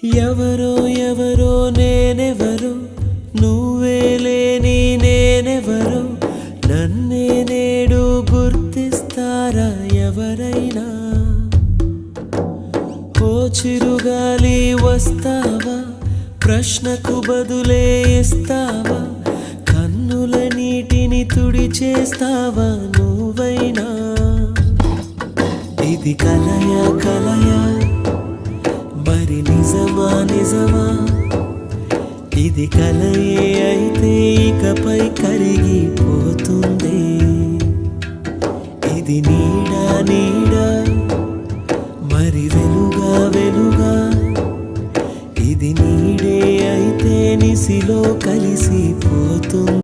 ఎవరో ఎవరో నేనెవరో నువ్వే లేని నేనెవరో నన్నే నేడు గుర్తిస్తారా ఎవరైనా ఓ చిరుగాలి వస్తావా ప్రశ్నకు బదులే ఇస్తావా కన్నుల నీటిని తుడిచేస్తావా నువ్వైనా ఇది కలయా కలయా మరి నిజమా నిజమా ఇది కలయే అయితే ఇకపై కరిగిపోతుంది ఇది నీడా నీడా మరి వెలుగా వెలుగా ఇది నీడే అయితే నిసిలో కలిసిపోతుంది